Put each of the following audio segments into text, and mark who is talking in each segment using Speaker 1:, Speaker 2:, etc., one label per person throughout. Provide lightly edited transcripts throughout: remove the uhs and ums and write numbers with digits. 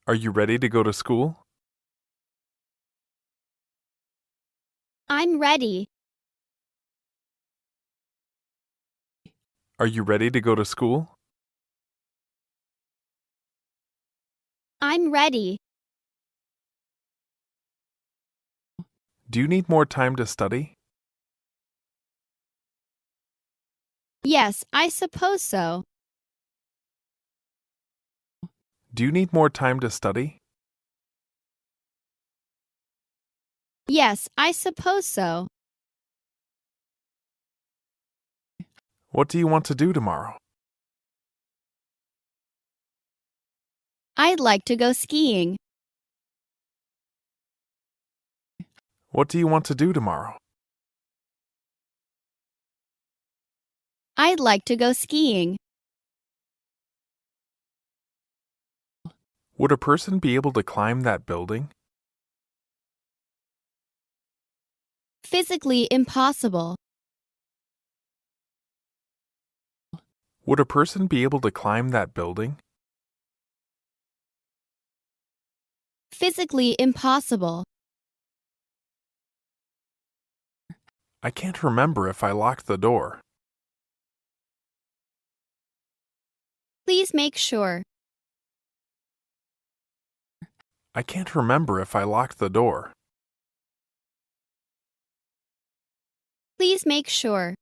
Speaker 1: Are you ready to go to school?
Speaker 2: I'm ready.
Speaker 1: Are you ready to go to school?
Speaker 2: I'm ready.
Speaker 1: Do you need more time to study?
Speaker 2: Yes, I suppose so.
Speaker 1: Do you need more time to study?
Speaker 2: Yes, I suppose so.
Speaker 1: What do you want to do tomorrow?
Speaker 2: I'd like to go skiing.
Speaker 1: What do you want to do tomorrow?
Speaker 2: I'd like to go skiing.
Speaker 1: Would a person be able to climb that building?
Speaker 2: Physically impossible.
Speaker 1: Would a person be able to climb that building?
Speaker 2: Physically impossible.
Speaker 1: I can't remember if I locked the door.
Speaker 2: Please make sure.
Speaker 1: I can't remember if I locked the door.
Speaker 2: Please make sure.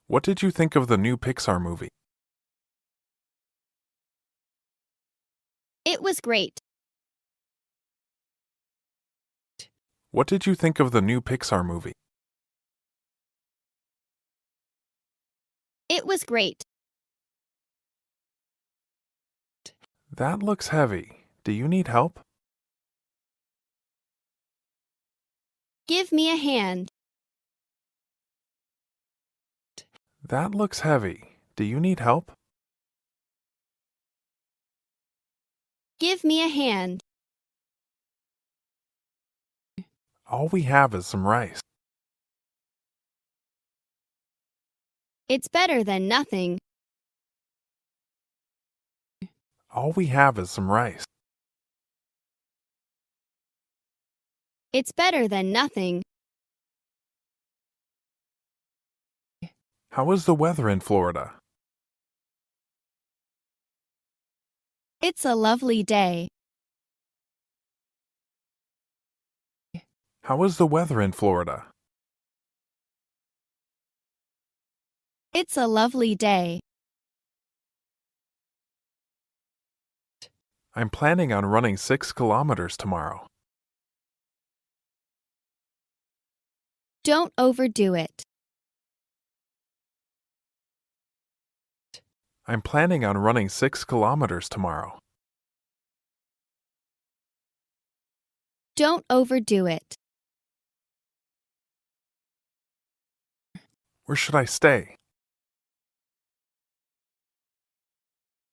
Speaker 1: What did you think of the new Pixar movie?
Speaker 2: It was great.
Speaker 1: What did you think of the new Pixar movie?
Speaker 2: It was great.
Speaker 1: That looks heavy. Do you need help?
Speaker 2: Give me a hand.
Speaker 1: That looks heavy. Do you need help?
Speaker 2: Give me a hand.
Speaker 1: All we have is some rice.
Speaker 2: It's better than nothing.
Speaker 1: All we have is some rice.
Speaker 2: It's better than nothing.
Speaker 1: How is the weather in Florida?
Speaker 2: It's a lovely day.
Speaker 1: How is the weather in Florida?
Speaker 2: It's a lovely day.
Speaker 1: I'm planning on running 6 kilometers tomorrow.
Speaker 2: Don't overdo it.
Speaker 1: I'm planning on running 6 kilometers tomorrow.
Speaker 2: Don't overdo it.
Speaker 1: Where should I stay?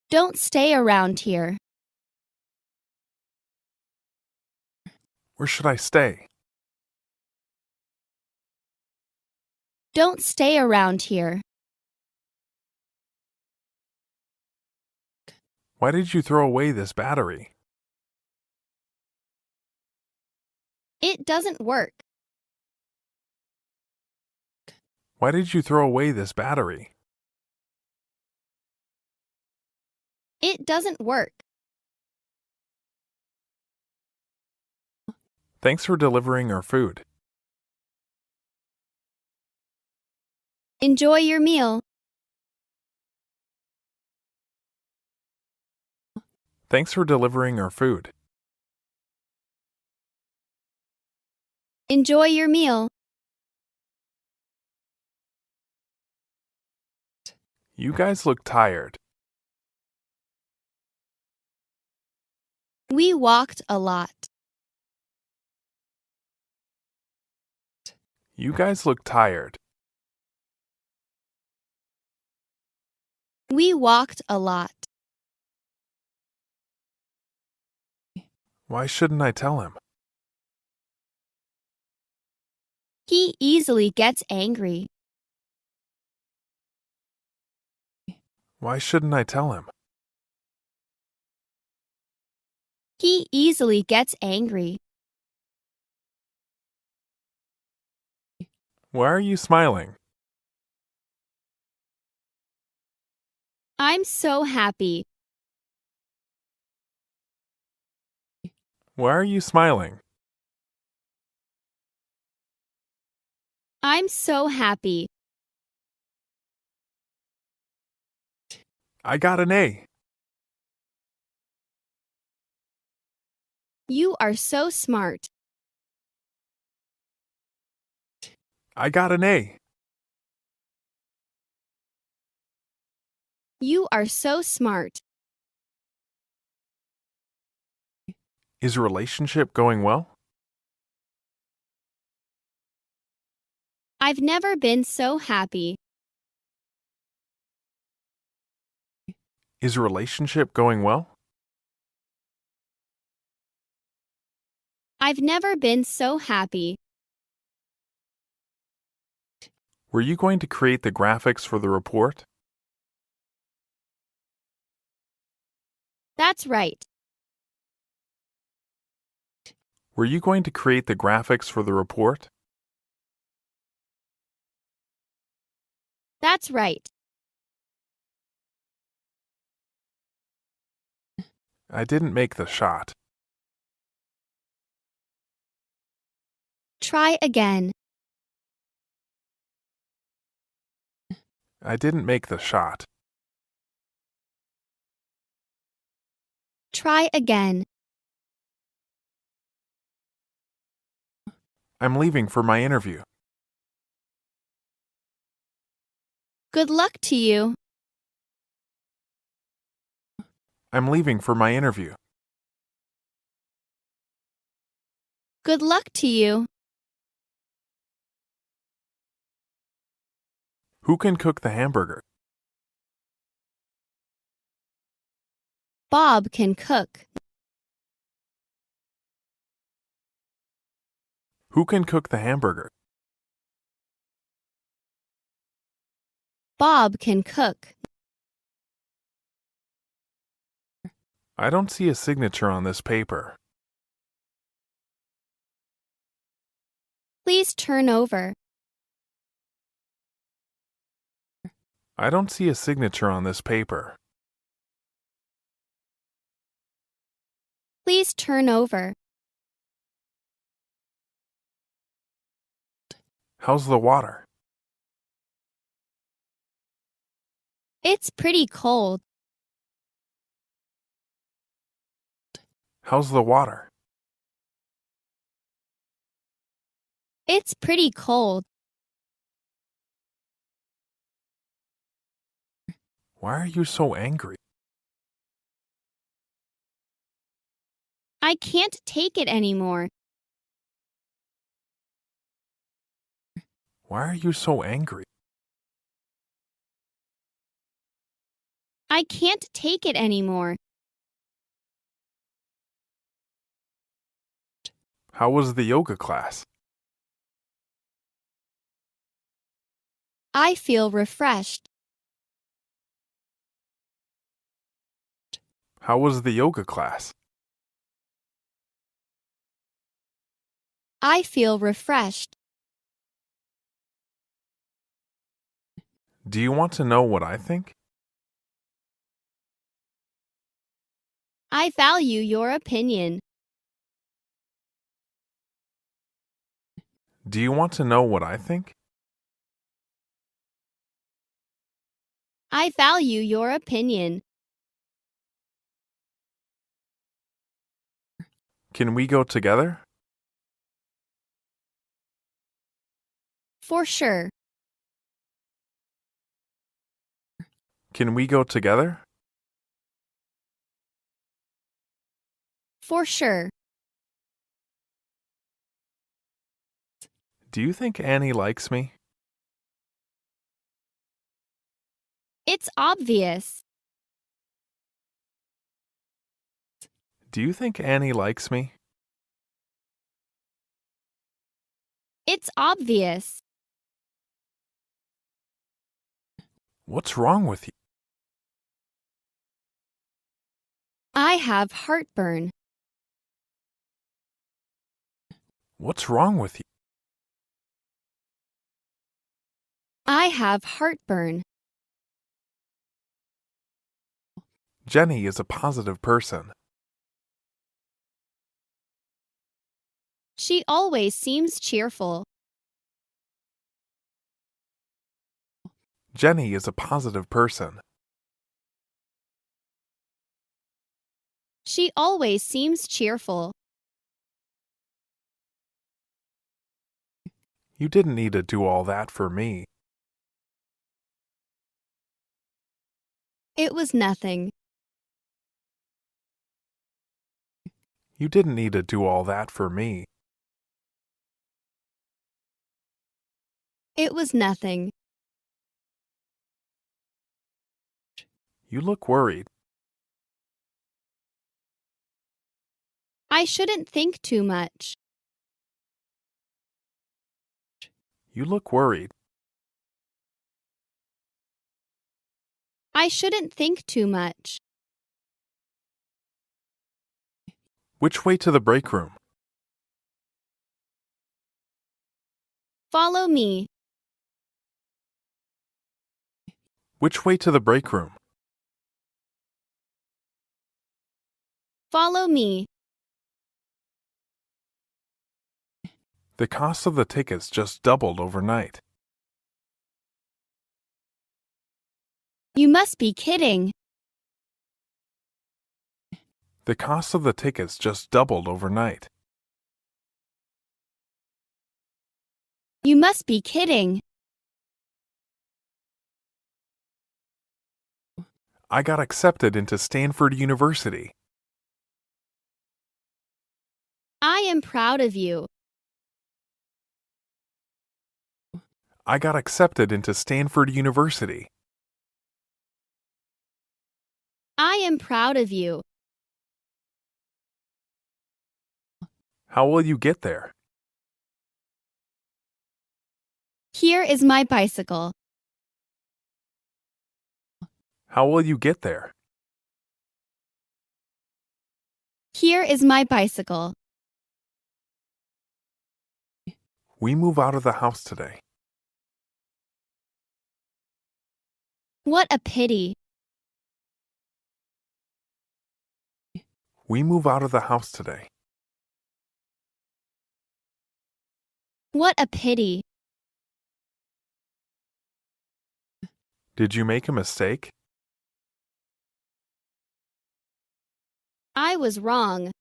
Speaker 2: Don't stay around here.
Speaker 1: Where should I stay?
Speaker 2: Don't stay around here.
Speaker 1: Why did you throw away this battery?
Speaker 2: It doesn't work.
Speaker 1: Why did you throw away this battery?
Speaker 2: It doesn't work.
Speaker 1: Thanks for delivering our food.
Speaker 2: Enjoy your meal.
Speaker 1: Thanks for delivering our food.
Speaker 2: Enjoy your meal.
Speaker 1: You guys look tired.
Speaker 2: We walked a lot.
Speaker 1: You guys look tired.
Speaker 2: We walked a lot.
Speaker 1: Why shouldn't I tell him?
Speaker 2: He easily gets angry.
Speaker 1: Why shouldn't I tell him?
Speaker 2: He easily gets angry.
Speaker 1: Why are you smiling?
Speaker 2: I'm so happy.
Speaker 1: Why are you smiling?
Speaker 2: I'm so happy.
Speaker 1: I got an A.
Speaker 2: You are so smart.
Speaker 1: I got an A.
Speaker 2: You are so smart.
Speaker 1: Is relationship going well?
Speaker 2: I've never been so happy.
Speaker 1: Is relationship going well?
Speaker 2: I've never been so happy.
Speaker 1: Were you going to create the graphics for the report?
Speaker 2: That's right.
Speaker 1: Were you going to create the graphics for the report?
Speaker 2: That's right.
Speaker 1: I didn't make the shot.
Speaker 2: Try again.
Speaker 1: I didn't make the shot.
Speaker 2: Try again.
Speaker 1: I'm leaving for my interview.
Speaker 2: Good luck to you.
Speaker 1: I'm leaving for my interview.
Speaker 2: Good luck to you.
Speaker 1: Who can cook the hamburger?
Speaker 2: Bob can cook.
Speaker 1: Who can cook the hamburger?
Speaker 2: Bob can cook.
Speaker 1: I don't see a signature on this paper.
Speaker 2: Please turn over.
Speaker 1: I don't see a signature on this paper.
Speaker 2: Please turn over.
Speaker 1: How's the water?
Speaker 2: It's pretty cold.
Speaker 1: How's the water?
Speaker 2: It's pretty cold.
Speaker 1: Why are you so angry?
Speaker 2: I can't take it anymore.
Speaker 1: Why are you so angry?
Speaker 2: I can't take it anymore.
Speaker 1: How was the yoga class?
Speaker 2: I feel refreshed.
Speaker 1: How was the yoga class?
Speaker 2: I feel refreshed.
Speaker 1: Do you want to know what I think?
Speaker 2: I value your opinion.
Speaker 1: Do you want to know what I think?
Speaker 2: I value your opinion.
Speaker 1: Can we go together?
Speaker 2: For sure.
Speaker 1: Can we go together?
Speaker 2: For sure.
Speaker 1: Do you think Annie likes me?
Speaker 2: It's obvious.
Speaker 1: Do you think Annie likes me?
Speaker 2: It's obvious.
Speaker 1: What's wrong with you?
Speaker 2: I have heartburn.
Speaker 1: What's wrong with you?
Speaker 2: I have heartburn.
Speaker 1: Jenny is a positive person.
Speaker 2: She always seems cheerful.
Speaker 1: Jenny is a positive person.
Speaker 2: She always seems cheerful.
Speaker 1: You didn't need to do all that for me.
Speaker 2: It was nothing.
Speaker 1: You didn't need to do all that for me.
Speaker 2: It was nothing.
Speaker 1: You look worried.
Speaker 2: I shouldn't think too much.
Speaker 1: You look worried.
Speaker 2: I shouldn't think too much.
Speaker 1: Which way to the break room?
Speaker 2: Follow me.
Speaker 1: Which way to the break room?
Speaker 2: Follow me.
Speaker 1: The cost of the tickets just doubled overnight.
Speaker 2: You must be kidding.
Speaker 1: The cost of the tickets just doubled overnight.
Speaker 2: You must be kidding.
Speaker 1: I got accepted into Stanford University.
Speaker 2: I am proud of you.
Speaker 1: I got accepted into Stanford University.
Speaker 2: I am proud of you.
Speaker 1: How will you get there?
Speaker 2: Here is my bicycle.
Speaker 1: How will you get there?
Speaker 2: Here is my bicycle.
Speaker 1: We move out of the house today.
Speaker 2: What a pity.
Speaker 1: We move out of the house today.
Speaker 2: What a pity.
Speaker 1: Did you make a mistake?
Speaker 2: I was wrong.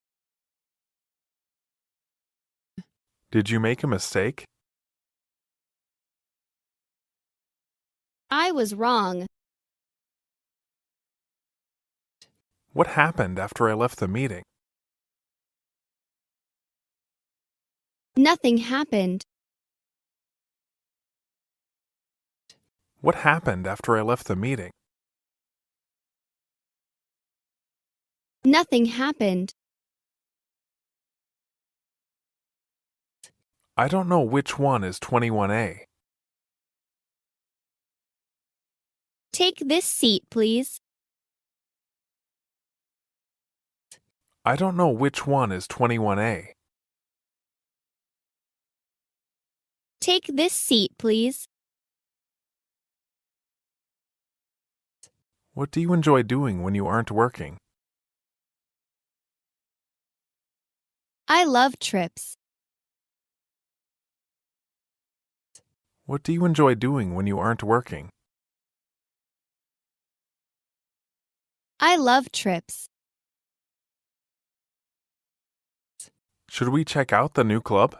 Speaker 1: Did you make a mistake?
Speaker 2: I was wrong.
Speaker 1: What happened after I left the meeting?
Speaker 2: Nothing happened.
Speaker 1: What happened after I left the meeting?
Speaker 2: Nothing happened.
Speaker 1: I don't know which one is 21A.
Speaker 2: Take this seat, please.
Speaker 1: I don't know which one is 21A.
Speaker 2: Take this seat, please.
Speaker 1: What do you enjoy doing when you aren't working?
Speaker 2: I love trips.
Speaker 1: What do you enjoy doing when you aren't working?
Speaker 2: I love trips.
Speaker 1: Should we check out the new club?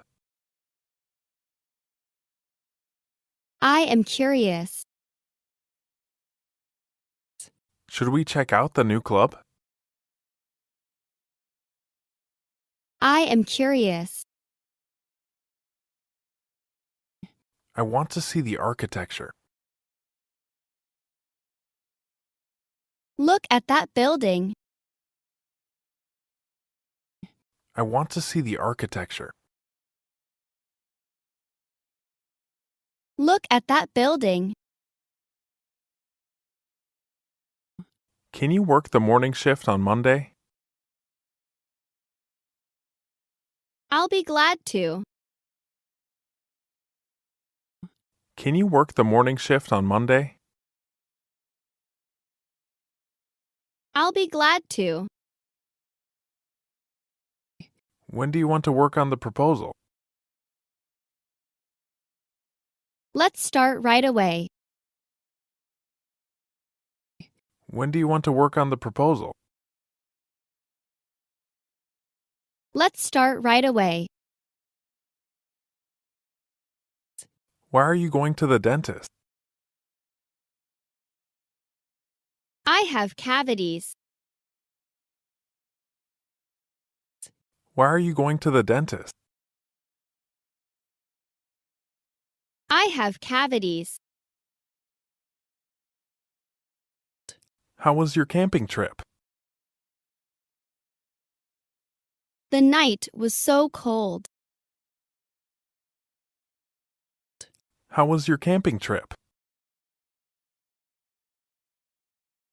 Speaker 2: I am curious.
Speaker 1: Should we check out the new club?
Speaker 2: I am curious.
Speaker 1: I want to see the architecture.
Speaker 2: Look at that building.
Speaker 1: I want to see the architecture.
Speaker 2: Look at that building.
Speaker 1: Can you work the morning shift on Monday?
Speaker 2: I'll be glad to.
Speaker 1: Can you work the morning shift on Monday?
Speaker 2: I'll be glad to.
Speaker 1: When do you want to work on the proposal?
Speaker 2: Let's start right away.
Speaker 1: When do you want to work on the proposal?
Speaker 2: Let's start right away.
Speaker 1: Why are you going to the dentist?
Speaker 2: I have cavities.
Speaker 1: Why are you going to the dentist?
Speaker 2: I have cavities.
Speaker 1: How was your camping trip?
Speaker 2: The night was so cold.
Speaker 1: How was your camping trip?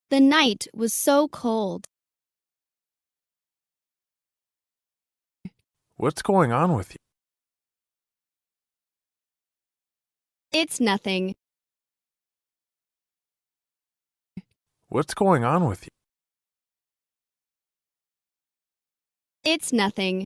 Speaker 2: The night was so cold.
Speaker 1: What's going on with you?
Speaker 2: It's nothing.
Speaker 1: What's going on with you?
Speaker 2: It's nothing.